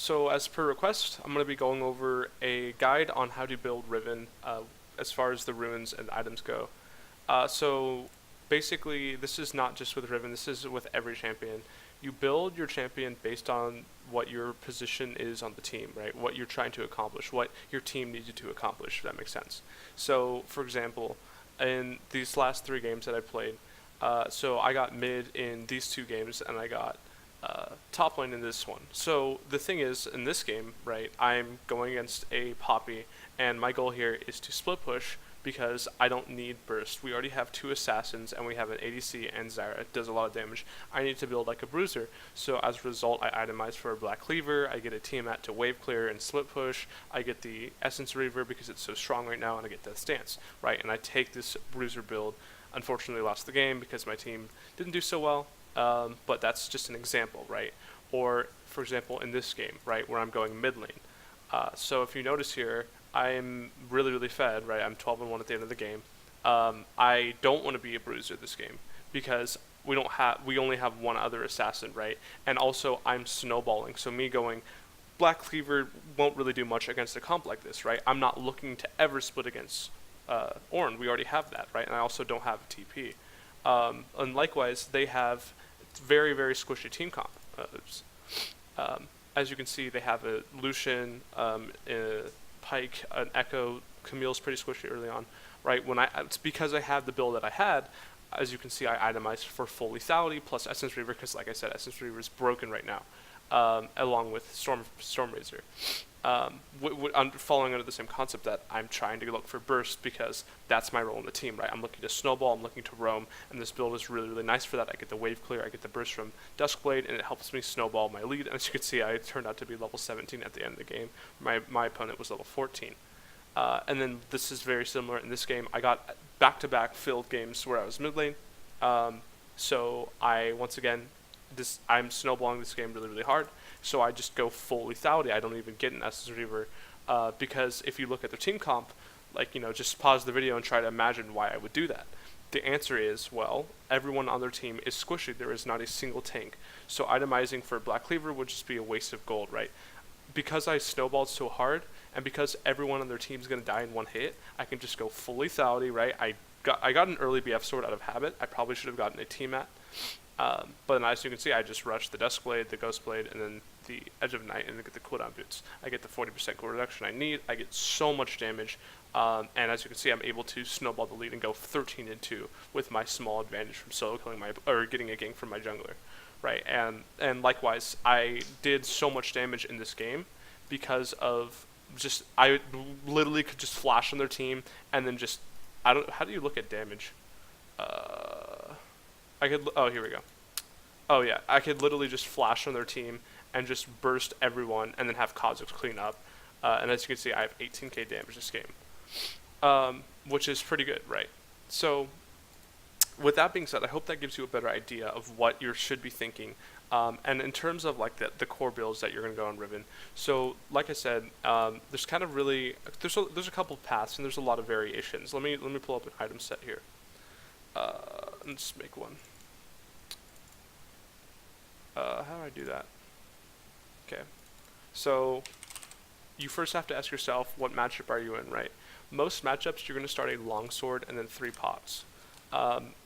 So as per request, I'm going to be going over a guide on how to build Riven as far as the runes and items go. So basically, this is not just with Riven, this is with every champion. You build your champion based on what your position is on the team, right? What you're trying to accomplish, what your team needs you to accomplish, if that makes sense. So, for example, in these last 3 games that I played, so I got mid in these 2 games, and I got top lane in this one. So the thing is, in this game, right, I'm going against a Poppy, and my goal here is to split push because I don't need burst. We already have 2 assassins, and we have an ADC and Zyra. It does a lot of damage. I need to build like a bruiser. So as a result, I itemize for a Black Cleaver. I get a Tiamat to wave clear and split push. I get the Essence Reaver because it's so strong right now, and I get Death Stance, right? And I take this bruiser build. Unfortunately, lost the game because my team didn't do so well. But that's just an example, right? Or, for example, in this game, right, where I'm going mid lane. So if you notice here, I'm really, really fed, right? I'm 12-1 at the end of the game. I don't want to be a bruiser this game because we only have one other assassin, right? And also I'm snowballing, so me going Black Cleaver won't really do much against a comp like this, right? I'm not looking to ever split against Ornn. We already have that, right? And I also don't have a TP. And likewise, they have very, very squishy team comp. As you can see, they have a Lucian, a Pike, an Echo. Camille's pretty squishy early on, right? It's because I had the build that I had. As you can see, I itemized for full lethality plus Essence Reaver because, like I said, Essence Reaver is broken right now, along with Stormrazor. Following under the same concept that I'm trying to look for burst because that's my role in the team, right? I'm looking to snowball, I'm looking to roam, and this build is really, really nice for that. I get the wave clear, I get the burst from Duskblade, and it helps me snowball my lead. And as you can see, I turned out to be level 17 at the end of the game. My opponent was level 14. And then this is very similar in this game. I got back-to-back filled games where I was mid lane. So once again, I'm snowballing this game really, really hard. So I just go full lethality. I don't even get an Essence Reaver because if you look at the team comp, just pause the video and try to imagine why I would do that. The answer is, well, everyone on their team is squishy. There is not a single tank. So itemizing for Black Cleaver would just be a waste of gold, right? Because I snowballed so hard, and because everyone on their team is going to die in one hit, I can just go full lethality, right? I got an early BF sword out of habit. I probably should have gotten a Tiamat. But as you can see, I just rushed the Duskblade, the Ghostblade, and then the Edge of Night, and then get the cooldown boots. I get the 40% cooldown reduction I need. I get so much damage, and as you can see, I'm able to snowball the lead and go 13-2 with my small advantage from solo killing or getting a gank from my jungler, right? And likewise, I did so much damage in this game because of I literally could just flash on their team and then how do you look at damage? Here we go. Oh yeah, I could literally just flash on their team and just burst everyone and then have Kha'Zix clean up. And as you can see, I have 18k damage this game, which is pretty good, right? So with that being said, I hope that gives you a better idea of what you should be thinking. And in terms of like the core builds that you're going to go on Riven. So like I said, there's kind of really, there's a couple of paths and there's a lot of variations. Let me pull up an item set here. Let's make one. How do I do that? Okay, so you first have to ask yourself, what matchup are you in, right? Most matchups, you're going to start a longsword and then 3 pots.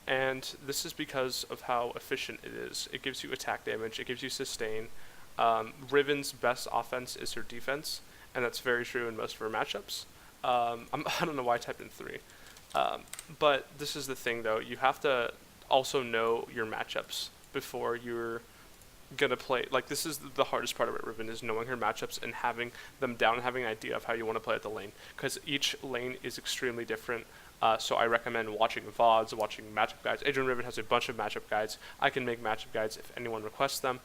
And this is because of how efficient it is. It gives you attack damage, it gives you sustain. Riven's best offense is her defense, and that's very true in most of her matchups. I don't know why I typed in 3. But this is the thing, though. You have to also know your matchups before you're gonna play. Like, this is the hardest part about Riven, is knowing her matchups and having them down and having an idea of how you want to play at the lane, because each lane is extremely different. So I recommend watching VODs, watching matchup guides. Adrian Riven has a bunch of matchup guides. I can make matchup guides if anyone requests them.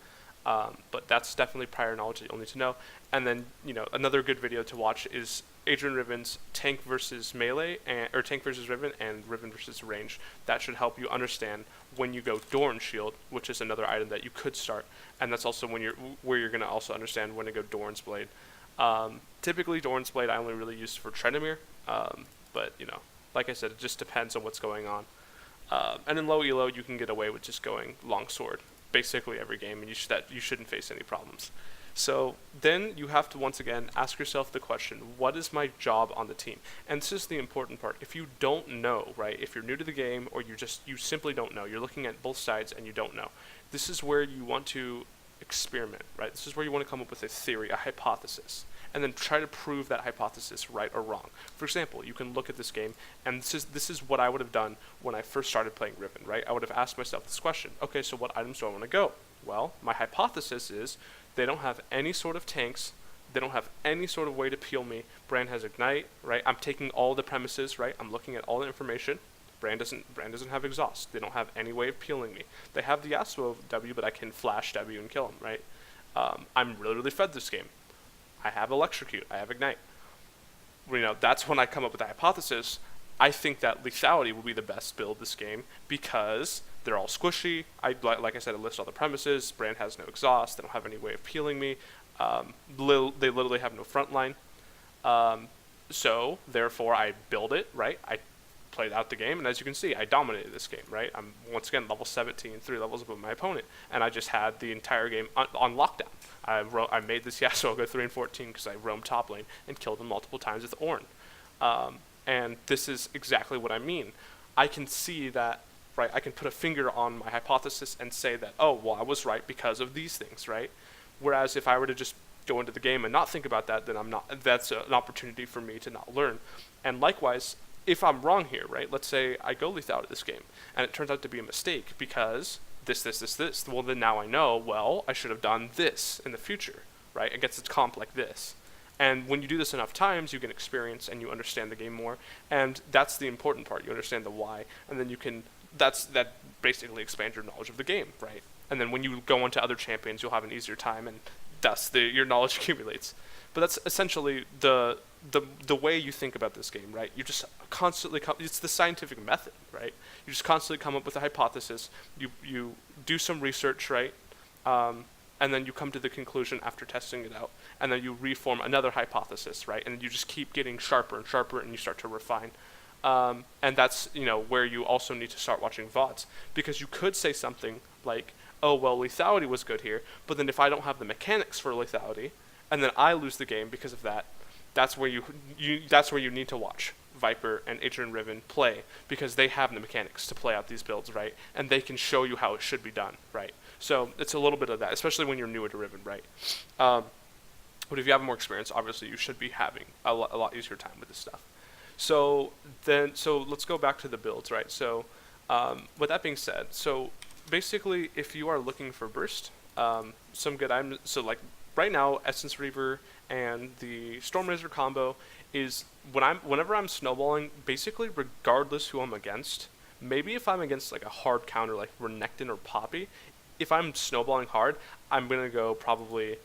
But that's definitely prior knowledge that you'll need to know. And then, another good video to watch is Adrian Riven's tank versus melee, or tank versus Riven, and Riven versus range. That should help you understand when you go Dorn Shield, which is another item that you could start, and that's also where you're going to also understand when to go Dorn's Blade. Typically, Dorn's Blade I only really use for Tryndamere, but like I said, it just depends on what's going on. And in low elo, you can get away with just going longsword basically every game, and you shouldn't face any problems. So then you have to once again ask yourself the question, what is my job on the team? And this is the important part. If you don't know, right, if you're new to the game or you simply don't know, you're looking at both sides and you don't know, this is where you want to experiment, right? This is where you want to come up with a theory, a hypothesis, and then try to prove that hypothesis right or wrong. For example, you can look at this game, and this is what I would have done when I first started playing Riven, right? I would have asked myself this question, okay, so what items do I want to go? Well, my hypothesis is they don't have any sort of tanks. They don't have any sort of way to peel me. Brand has Ignite, right? I'm taking all the premises, right? I'm looking at all the information. Brand doesn't have Exhaust. They don't have any way of peeling me. They have the Yasuo W, but I can flash W and kill him, right? I'm really fed this game. I have Electrocute. I have Ignite. That's when I come up with the hypothesis. I think that lethality will be the best build this game because they're all squishy. Like I said, I list all the premises. Brand has no exhaust. They don't have any way of peeling me. They literally have no front line. So therefore, I build it, right? I played out the game, and as you can see, I dominated this game, right? I'm once again level 17, 3 levels above my opponent, and I just had the entire game on lockdown. I made this Yasuo go 3 and 14 because I roamed top lane and killed him multiple times with Ornn. And this is exactly what I mean. I can see that, right? I can put a finger on my hypothesis and say that, oh, well, I was right because of these things, right? Whereas if I were to just go into the game and not think about that, then that's an opportunity for me to not learn. And likewise, if I'm wrong here, right? Let's say I go lethality this game, and it turns out to be a mistake because this. Well, then now I know, well, I should have done this in the future, right? Against a comp like this. And when you do this enough times, you get experience and you understand the game more. And that's the important part. You understand the why. And then that basically expands your knowledge of the game, right? And then when you go into other champions, you'll have an easier time, and thus your knowledge accumulates. But that's essentially the way you think about this game, right? You just constantly it's the scientific method, right? You just constantly come up with a hypothesis. You do some research, right? And then you come to the conclusion after testing it out, and then you reform another hypothesis, right? And you just keep getting sharper and sharper, and you start to refine. And that's where you also need to start watching VODs, because you could say something like, oh, well, lethality was good here, but then if I don't have the mechanics for lethality, and then I lose the game because of that, that's where you need to watch Viper and Adrian Riven play, because they have the mechanics to play out these builds, right? And they can show you how it should be done, right? So it's a little bit of that, especially when you're newer to Riven, right? But if you have more experience, obviously you should be having a lot easier time with this stuff. So let's go back to the builds, right? So with that being said, so basically if you are looking for burst, some good items, so like right now Essence Reaver and the Stormrazor combo is whenever I'm snowballing, basically regardless who I'm against, maybe if I'm against like a hard counter like Renekton or Poppy, if I'm snowballing hard, I'm going to go probably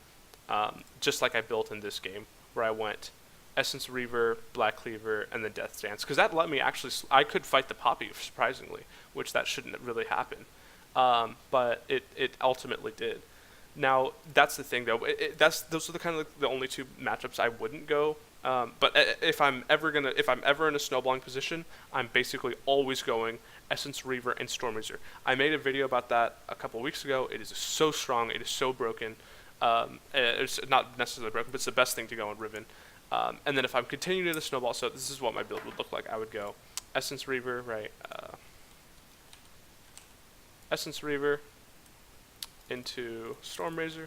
just like I built in this game, where I went Essence Reaver, Black Cleaver, and then Death Dance, because that let me I could fight the Poppy, surprisingly, which that shouldn't really happen. But it ultimately did. Now, that's the thing, though. Those are the kind of the only two matchups I wouldn't go. But if I'm ever in a snowballing position, I'm basically always going Essence Reaver and Stormrazor. I made a video about that a couple weeks ago. It is so strong. It is so broken. It's not necessarily broken, but it's the best thing to go on Riven. And then if I'm continuing to snowball, so this is what my build would look like. I would go Essence Reaver, right? Essence Reaver into Stormrazor.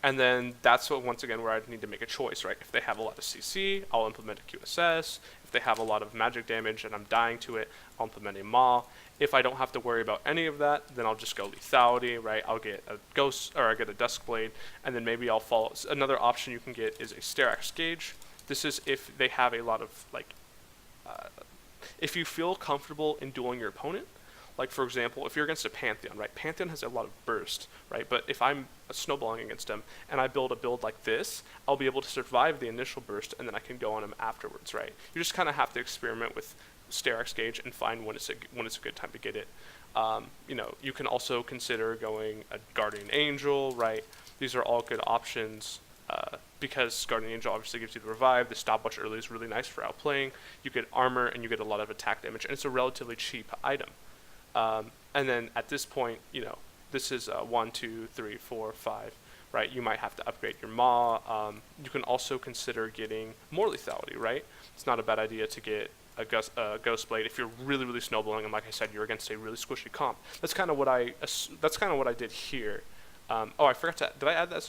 And then that's once again where I'd need to make a choice, right? If they have a lot of CC, I'll implement a QSS. If they have a lot of magic damage and I'm dying to it, I'll implement a Maw. If I don't have to worry about any of that, then I'll just go lethality, right? I'll get a Ghost, or I get a Duskblade, and then maybe I'll follow. Another option you can get is a Styrax Gauge. This is if they have a lot of, like, if you feel comfortable in dueling your opponent. Like, for example, if you're against a Pantheon, right? Pantheon has a lot of burst, right? But if I'm snowballing against them and I build a build like this, I'll be able to survive the initial burst, and then I can go on them afterwards, right? You just kind of have to experiment with Styrax Gauge and find when it's a good time to get it. You can also consider going a Guardian Angel, right? These are all good options because Guardian Angel obviously gives you the revive. The stopwatch early is really nice for outplaying. You get armor and you get a lot of attack damage, and it's a relatively cheap item. And then at this point, This is 1, 2, 3, 4, 5. Right, you might have to upgrade your Maw. You can also consider getting more lethality. Right, it's not a bad idea to get a Ghost Blade if you're really, really snowballing, and like I said, you're against a really squishy comp. That's kind of what I did here. Oh, I forgot to. Did I add that?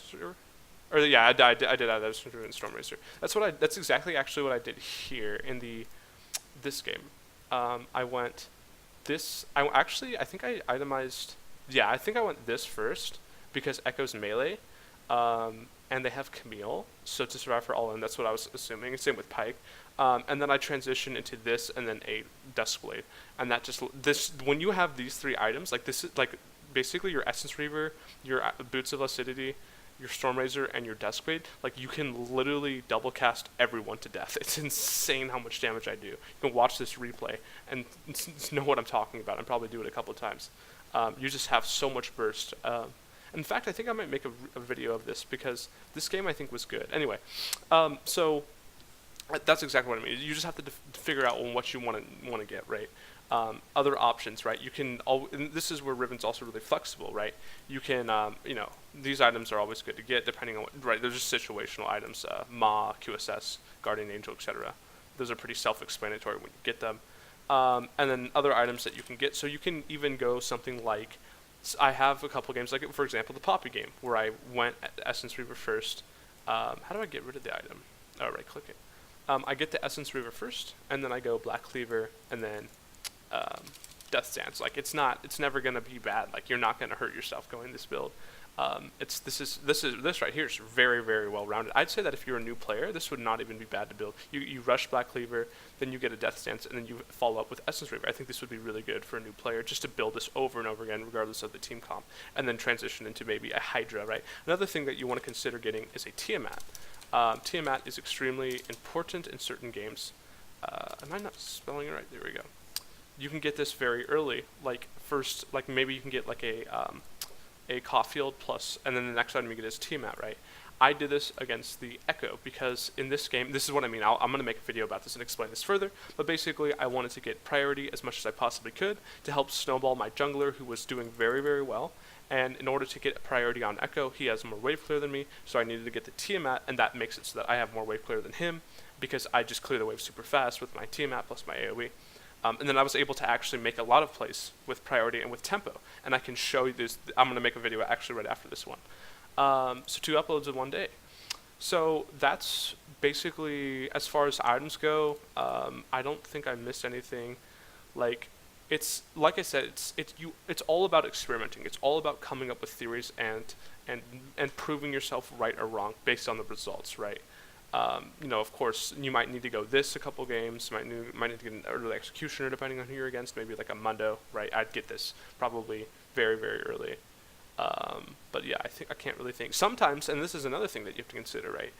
Or yeah, I did add that as in Storm Racer. That's exactly actually what I did here in this game. I went this. I think I itemized. Yeah, I think I went this first because Echo's melee, and they have Camille. So to survive for all in, that's what I was assuming. Same with Pike. And then I transition into this and then a Duskblade. And that just when you have these three items, like this is like basically your Essence Reaver, your Boots of Lucidity, your Storm Razor, and your Duskblade, like you can literally double cast everyone to death. It's insane how much damage I do. You can watch this replay and know what I'm talking about and probably do it a couple of times. You just have so much burst. In fact, I think I might make a video of this because this game I think was good. Anyway, so that's exactly what I mean. You just have to figure out what you want to get, right? Other options, right? You can. And this is where Riven's also really flexible, right? You can, these items are always good to get depending on what. Right, they're just situational items. Ma, QSS, Guardian Angel, etc. Those are pretty self-explanatory when you get them. And then other items that you can get. So you can even go something like. I have a couple games like, for example, the Poppy game where I went at Essence Reaver first. How do I get rid of the item? Oh, right, click it. I get the Essence Reaver first, and then I go Black Cleaver, and then Death Stance. Like it's never gonna be bad. Like you're not gonna hurt yourself going this build. This right here is very, very well rounded. I'd say that if you're a new player, this would not even be bad to build. You rush Black Cleaver, then you get a Death Stance, and then you follow up with Essence Reaver. I think this would be really good for a new player just to build this over and over again, regardless of the team comp, and then transition into maybe a Hydra. Right. Another thing that you want to consider getting is a Tiamat. Tiamat is extremely important in certain games. Am I not spelling it right? There we go. You can get this very early. Like first, like maybe you can get like a Caulfield plus, and then the next item you get is Tiamat, right? I did this against the Echo because in this game, this is what I mean. I'm going to make a video about this and explain this further. But basically, I wanted to get priority as much as I possibly could to help snowball my jungler who was doing very, very well. And in order to get priority on Echo, he has more wave clear than me, so I needed to get the Tiamat, and that makes it so that I have more wave clear than him because I just clear the wave super fast with my Tiamat plus my AoE. And then I was able to actually make a lot of plays with priority and with tempo, and I can show you this. I'm going to make a video actually right after this one. So 2 uploads in one day. So that's basically, as far as items go, I don't think I missed anything. Like I said, it's all about experimenting. It's all about coming up with theories and proving yourself right or wrong based on the results, right? Of course, you might need to go this a couple games. Might need to get an early executioner depending on who you're against. Maybe like a Mundo, right? I'd get this probably very, very early. But yeah, I can't really think. Sometimes, and this is another thing that you have to consider, right?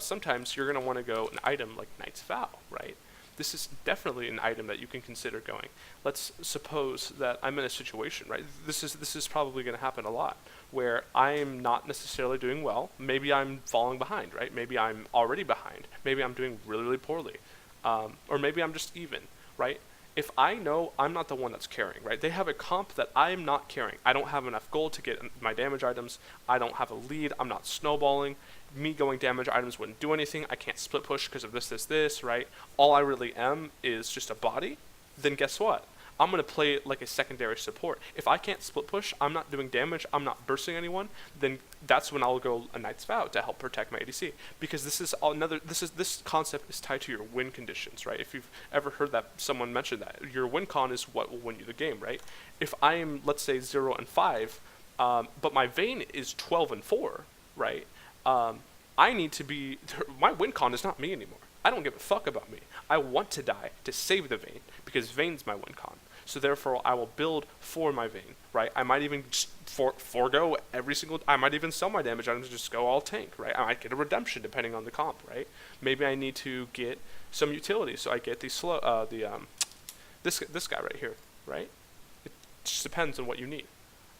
Sometimes you're going to want to go an item like Knight's Vow, right? This is definitely an item that you can consider going. Let's suppose that I'm in a situation, right? This is probably going to happen a lot, where I'm not necessarily doing well. Maybe I'm falling behind, right? Maybe I'm already behind. Maybe I'm doing really, really poorly. Or maybe I'm just even, right? If I know I'm not the one that's carrying, right? They have a comp that I'm not carrying. I don't have enough gold to get my damage items. I don't have a lead. I'm not snowballing. Me going damage items wouldn't do anything. I can't split push because of this, right? All I really am is just a body. Then guess what? I'm going to play it like a secondary support. If I can't split push, I'm not doing damage, I'm not bursting anyone, then that's when I'll go a Knight's Vow to help protect my ADC. Because this concept is tied to your win conditions, right? If you've ever heard that someone mention that, your win con is what will win you the game, right? If I am, let's say, 0 and 5, but my Vayne is 12 and 4, right? I need to be, my win con is not me anymore. I don't give a fuck about me. I want to die to save the Vayne because Vayne's my win con. So therefore, I will build for my Vayne, right? I might even just forego every single. I might even sell my damage items and just go all tank, right? I might get a redemption depending on the comp, right? Maybe I need to get some utility, so I get this guy right here, right? It just depends on what you need,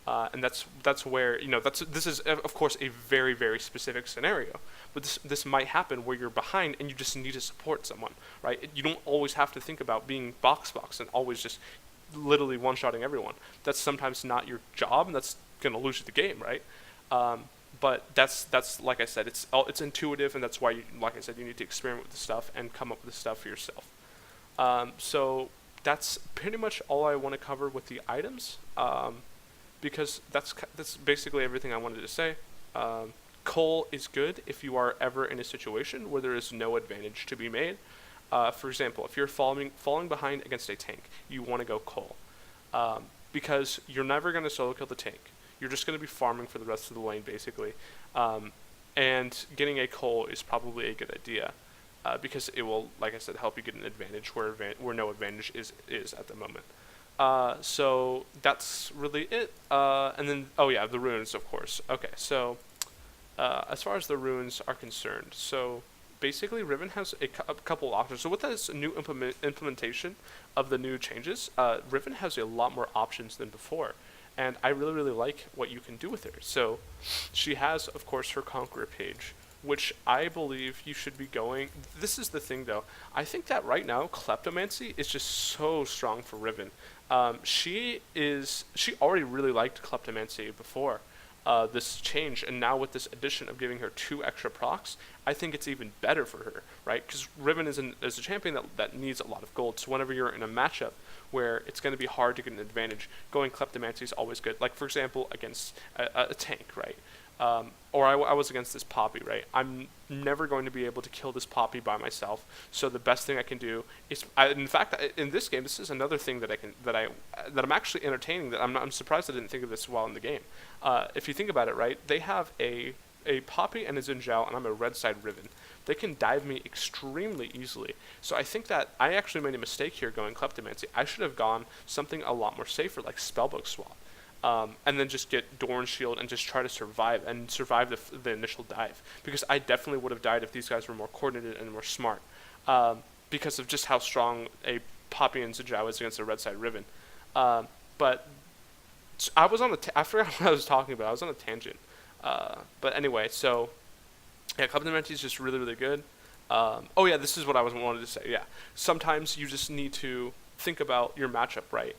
and that's where this is of course a very, very specific scenario. But this might happen where you're behind and you just need to support someone, right? You don't always have to think about being box and always just literally one-shotting everyone. That's sometimes not your job, and that's gonna lose you the game, right? But that's like I said, it's intuitive, and that's why like I said, you need to experiment with the stuff and come up with the stuff for yourself. So that's pretty much all I want to cover with the items, because that's basically everything I wanted to say. Coal is good if you are ever in a situation where there is no advantage to be made. For example, if you're falling behind against a tank, you want to go coal, because you're never going to solo kill the tank. You're just going to be farming for the rest of the lane, basically. And getting a coal is probably a good idea, because it will, like I said, help you get an advantage where no advantage is at the moment. So that's really it. And then, oh yeah, the runes, of course. Okay, so as far as the runes are concerned, so basically Riven has a couple options. So with this new implementation of the new changes, Riven has a lot more options than before. And I really, really like what you can do with her. So she has, of course, her Conqueror page, which I believe you should be going. This is the thing, though. I think that right now, Kleptomancy is just so strong for Riven. She already really liked Kleptomancy before this change, and now with this addition of giving her 2 extra procs, I think it's even better for her, right? Because Riven is a champion that needs a lot of gold, so whenever you're in a matchup where it's going to be hard to get an advantage, going Kleptomancy is always good. Like, for example, against a tank, right? Or I was against this Poppy, right? I'm never going to be able to kill this Poppy by myself. So the best thing I can do is, in fact, in this game, this is another thing that I'm actually entertaining. That I'm surprised I didn't think of this while in the game. If you think about it, right, they have a Poppy and a Xin Zhao, and I'm a red side Riven. They can dive me extremely easily. So I think that I actually made a mistake here going Kleptomancy. I should have gone something a lot more safer, like Spellbook Swap. And then just get Dorn Shield and just try to survive the initial dive, because I definitely would have died if these guys were more coordinated and more smart, because of just how strong a Poppy and Xin Zhao is against a red side Riven. But I was on I forgot what I was talking about. I was on a tangent. But anyway, so yeah, Kleptomancy is just really, really good. Oh yeah, this is what I wanted to say. Yeah, sometimes you just need to think about your matchup, right?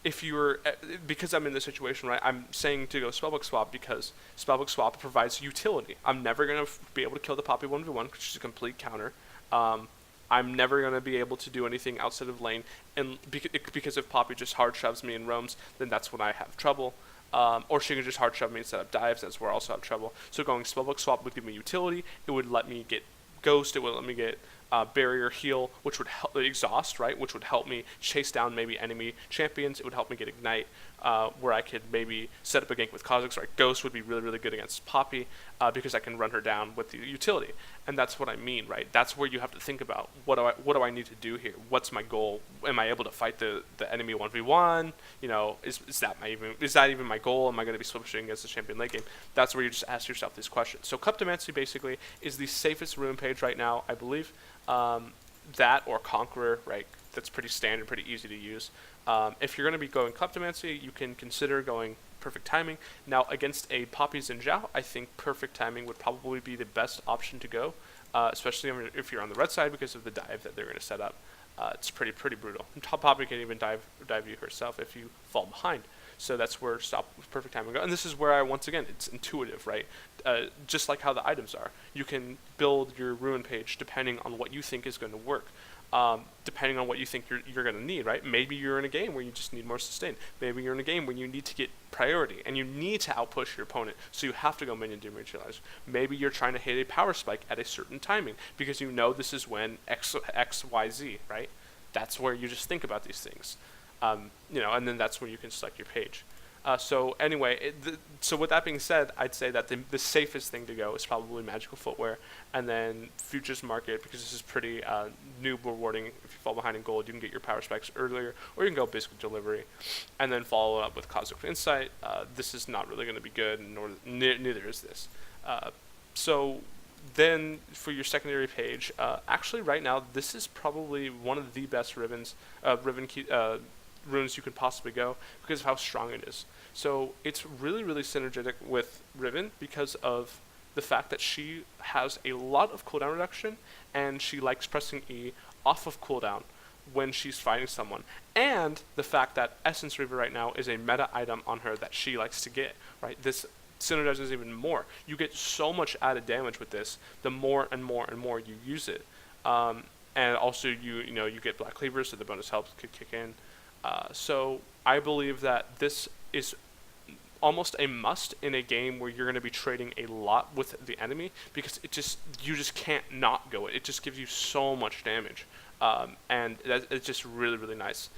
If you're, because I'm in this situation, right, I'm saying to go Spellbook Swap because Spellbook Swap provides utility. I'm never going to be able to kill the Poppy 1v1, which is a complete counter. I'm never going to be able to do anything outside of lane, and because if Poppy just hard shoves me and roams, then that's when I have trouble. Or she can just hard shove me and set up dives, that's where I also have trouble. So going Spellbook Swap would give me utility. It would let me get Ghost, it would let me get barrier heal, which would help exhaust, right? Which would help me chase down maybe enemy champions. It would help me get ignite, where I could maybe set up a gank with Kha'Zix. Right, Ghost would be really, really good against Poppy, because I can run her down with the utility, and that's what I mean, right? That's where you have to think about what do I need to do here? What's my goal? Am I able to fight the enemy 1v1? You know, is that even my goal? Am I going to be switching against the champion late game? That's where you just ask yourself these questions. So Kleptomancy basically is the safest rune page right now, I believe. That or Conqueror, right? That's pretty standard, pretty easy to use. If you're going to be going Kleptomancy, you can consider going Perfect Timing. Now, against a Poppy Xin Zhao, I think Perfect Timing would probably be the best option to go, especially if you're on the red side because of the dive that they're going to set up. It's pretty brutal. And Poppy can even dive you herself if you fall behind. So that's where Perfect Timing go. And this is where once again, it's intuitive, right? Just like how the items are. You can build your ruin page depending on what you think is going to work. Depending on what you think you're going to need, right? Maybe you're in a game where you just need more sustain. Maybe you're in a game where you need to get priority and you need to outpush your opponent, so you have to go minion dematerializer. Maybe you're trying to hit a power spike at a certain timing because you know this is when X, Y, Z, right? That's where you just think about these things. You know, and then that's where you can select your page. So anyway, so with that being said, I'd say that the safest thing to go is probably Magical Footwear, and then Futures Market, because this is pretty noob rewarding. If you fall behind in gold, you can get your power spikes earlier, or you can go Basic Delivery, and then follow up with Cosmic Insight. This is not really going to be good, nor neither is this. So then for your secondary page, actually right now, this is probably one of the best Riven runes you could possibly go because of how strong it is. So it's really, really synergetic with Riven because of the fact that she has a lot of cooldown reduction and she likes pressing E off of cooldown. when she's fighting someone, and the fact that Essence Reaver right now is a meta item on her that she likes to get, right? This synergizes even more. You get so much added damage with this the more and more and more you use it. And also you get Black Cleaver, so the bonus help could kick in. So I believe that this is almost a must in a game where you're going to be trading a lot with the enemy, because you just can't not go it. It just gives you so much damage, and it's just really, really nice.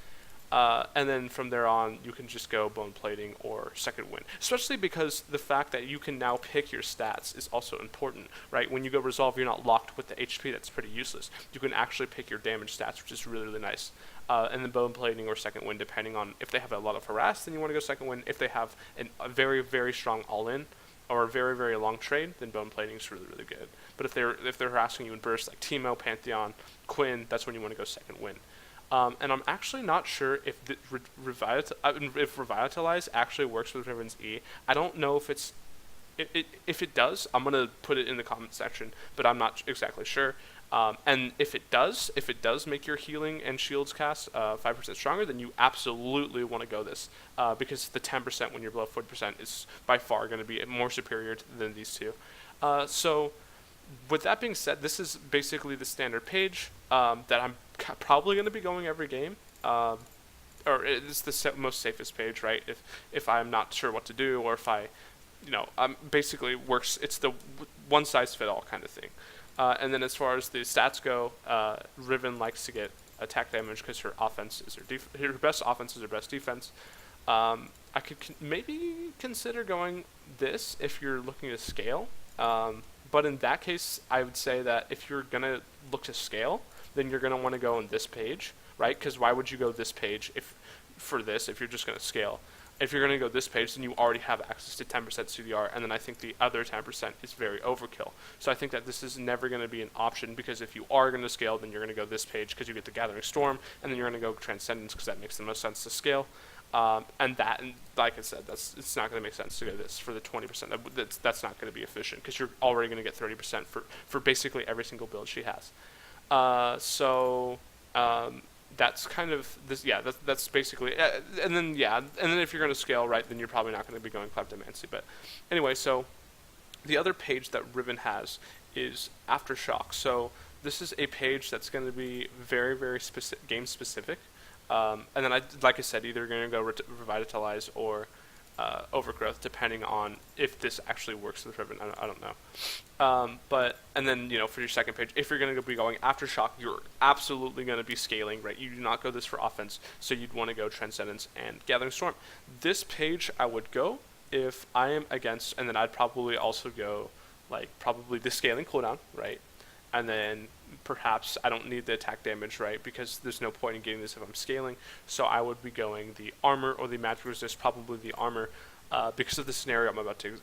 And then from there on, you can just go Bone Plating or Second Wind, especially because the fact that you can now pick your stats is also important, right? When you go Resolve, you're not locked with the HP. That's pretty useless. You can actually pick your damage stats, which is really, really nice. And then Bone Plating or Second Wind, depending on if they have a lot of Harass, then you want to go Second Wind. If they have a very, very strong All-In or a very, very long trade, then Bone Plating is really, really good. But if they're harassing you in bursts like Teemo, Pantheon, Quinn, that's when you want to go Second Wind. And I'm actually not sure if Revitalize actually works with Riven's E. I don't know if if it does, I'm gonna put it in the comment section, but I'm not exactly sure. And if it does make your healing and shields cast 5% stronger, then you absolutely want to go this, because the 10% when you're below 40% is by far going to be more superior than these two. So with that being said, this is basically the standard page that I'm probably going to be going every game, or it's the most safest page, right? If I'm not sure what to do, or if I'm basically works. It's the one size fit all kind of thing. And then as far as the stats go, Riven likes to get attack damage because her offense is her best offense is her best defense. I could maybe consider going this if you're looking to scale. But in that case, I would say that if you're going to look to scale, then you're going to want to go on this page, right? Because why would you go this page if you're just going to scale? If you're going to go this page, then you already have access to 10% CDR, and then I think the other 10% is very overkill. So I think that this is never going to be an option, because if you are going to scale, then you're going to go this page because you get the Gathering Storm, and then you're going to go Transcendence because that makes the most sense to scale. And like I said, it's not going to make sense to go this for the 20%. That's not going to be efficient, because you're already going to get 30% for basically every single build she has. That's kind of this. Yeah, that's basically. And then if you're going to scale, right, then you're probably not going to be going Kleptomancy. But anyway, so the other page that Riven has is Aftershock. So this is a page that's going to be very, very game specific. And then like I said, either going to go Revitalize or Overgrowth, depending on if this actually works with Riven. I don't know. And then for your second page, if you're going to be going Aftershock, you're absolutely going to be scaling, right? You do not go this for offense, so you'd want to go Transcendence and Gathering Storm. This page I would go if I am against, and then I'd probably also go probably the scaling cooldown, right? And then perhaps I don't need the attack damage, right? Because there's no point in getting this if I'm scaling. So I would be going the armor or the magic resist, probably the armor, because of the scenario I'm about to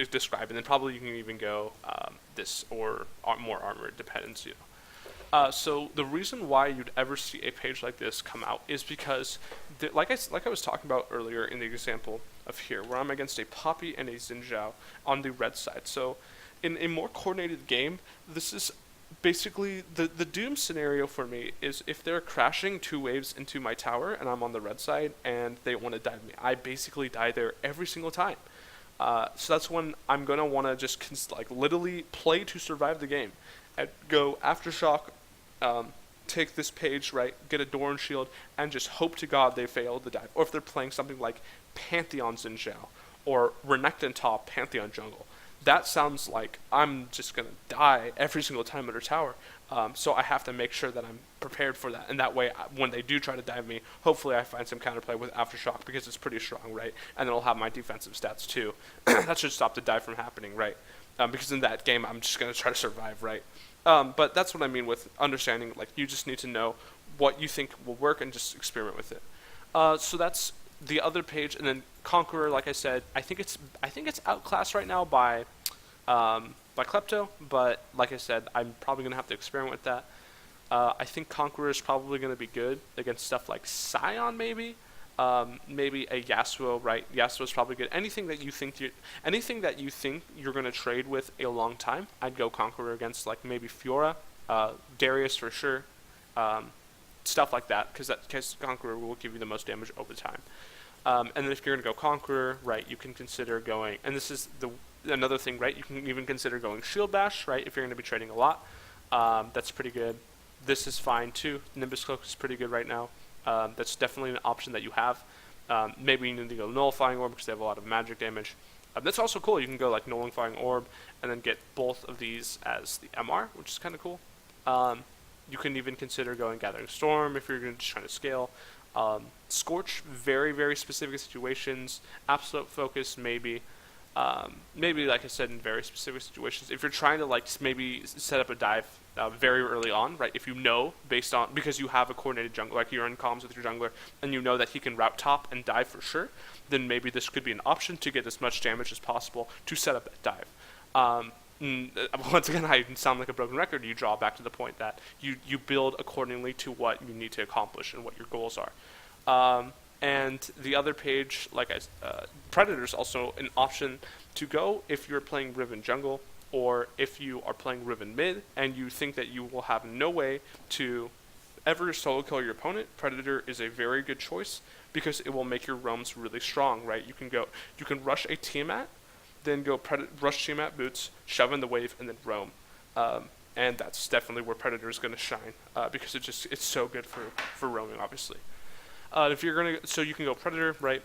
describe. And then probably you can even go this or more armor. It depends, So the reason why you'd ever see a page like this come out is because, like I was talking about earlier in the example of here, where I'm against a Poppy and a Xin Zhao on the red side. So in a more coordinated game, this is basically the Doom scenario for me is if they're crashing 2 waves into my tower and I'm on the red side and they want to dive me, I basically die there every single time. So that's when I'm going to want to just literally play to survive the game and go Aftershock, take this page, right, get a Doran Shield, and just hope to God they fail the dive. Or if they're playing something like Pantheon Xin Zhao or Renekton top Pantheon jungle, that sounds like I'm just going to die every single time at her tower. So I have to make sure that I'm prepared for that. And that way, when they do try to dive me, hopefully I find some counterplay with Aftershock, because it's pretty strong, right? And then I'll have my defensive stats too. That should stop the dive from happening, right? Because in that game, I'm just going to try to survive, right? But that's what I mean with understanding, you just need to know what you think will work and just experiment with it. So that's the other page, and then Conqueror, like I said, I think it's outclassed right now by Klepto, but like I said, I'm probably gonna have to experiment with that. I think Conqueror is probably gonna be good against stuff like Scion, maybe a Yasuo, right? Yasuo's probably good. Anything that you think you're gonna trade with a long time, I'd go Conqueror against, maybe Fiora, Darius for sure. stuff like that, because Conqueror will give you the most damage over time. And then if you're going to go Conqueror, right, you can consider going, and this is another thing, right, you can even consider going Shield Bash, right, if you're going to be trading a lot. That's pretty good. This is fine too. Nimbus Cloak is pretty good right now. That's definitely an option that you have. Maybe you need to go Nullifying Orb because they have a lot of magic damage. That's also cool. You can go like Nullifying Orb and then get both of these as the MR, which is kind of cool. You can even consider going Gathering Storm if you're just trying to scale. Scorch, very, very specific situations. Absolute Focus, maybe. Maybe, like I said, in very specific situations. If you're trying to like maybe set up a dive very early on, right? If you know, because you have a coordinated jungler, like you're in comms with your jungler, and you know that he can route top and dive for sure, then maybe this could be an option to get as much damage as possible to set up that dive. Once again, I sound like a broken record. You draw back to the point that you build accordingly to what you need to accomplish and what your goals are. And the other page, Predator's also an option to go if you're playing Riven jungle, or if you are playing Riven mid and you think that you will have no way to ever solo kill your opponent. Predator is a very good choice because it will make your roams really strong, right? You can rush a Tiamat, then go rush Tiamat boots, shove in the wave, and then roam. And that's definitely where Predator is going to shine because it's so good for roaming, obviously. So you can go Predator, right?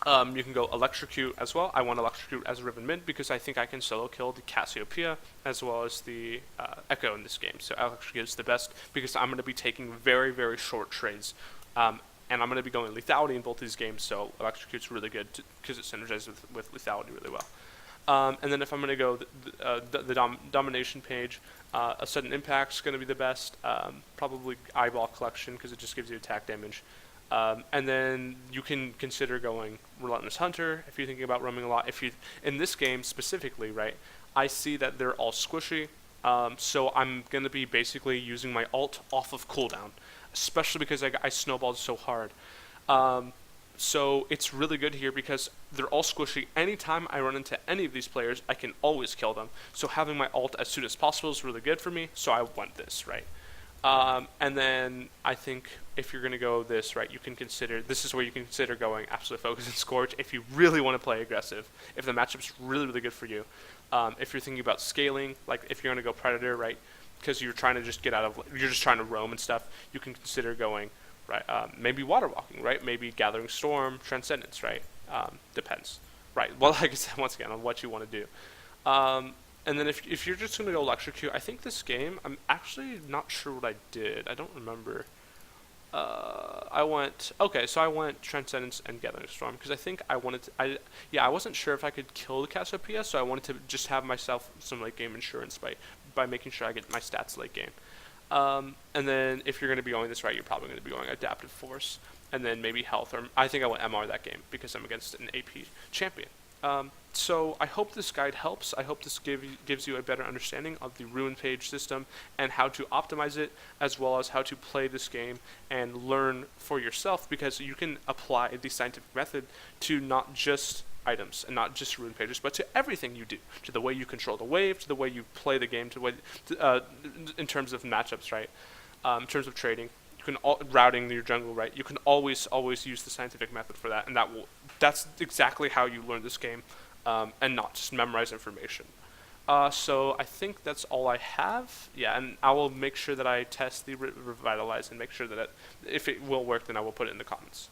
You can go Electrocute as well. I want Electrocute as Riven mid because I think I can solo kill the Cassiopeia as well as the Echo in this game. So Electrocute is the best because I'm going to be taking very, very short trades. And I'm going to be going Lethality in both these games, so Electrocute's really good because it synergizes with Lethality really well. And then if I'm going to go the Domination page, a Sudden Impact's going to be the best. Probably Eyeball Collection because it just gives you attack damage. And then you can consider going Relentless Hunter if you're thinking about roaming a lot. In this game specifically, right, I see that they're all squishy, so I'm going to be basically using my ult off of cooldown, especially because I snowballed so hard. So it's really good here because they're all squishy. Anytime I run into any of these players, I can always kill them. So having my ult as soon as possible is really good for me, so I want this, right? And then I think if you're going to go this, right, this is where you can consider going Absolute Focus and Scorch if you really want to play aggressive, if the matchup's really, really good for you. If you're thinking about scaling, like if you're going to go Predator, right, because you're trying to just you're just trying to roam and stuff, you can consider going, right, maybe Water Walking, right, maybe Gathering Storm, Transcendence, right, depends, right, well, like I said, once again, on what you want to do. And then if you're just going to go Electrocute, I think this game, I'm actually not sure what I did. I don't remember. I went Transcendence and Gathering Storm because I think I wanted to, I wasn't sure if I could kill the Cassiopeia, so I wanted to just have myself some late game insurance by making sure I get my stats late game. And then if you're going to be going this right, you're probably going to be going Adaptive Force and then maybe Health, or I think I went MR that game because I'm against an AP champion. So I hope this guide helps. I hope this gives you a better understanding of the Ruin page system and how to optimize it, as well as how to play this game and learn for yourself, because you can apply the scientific method to not just items and not just Ruin pages, but to everything you do, to the way you control the wave, to the way you play the game, in terms of matchups, right? In terms of trading. Routing your jungle, right? You can always use the scientific method for that, and that's exactly how you learn this game, and not just memorize information. So I think that's all I have. Yeah, and I will make sure that I test the Revitalize and make sure that if it will work, then I will put it in the comments.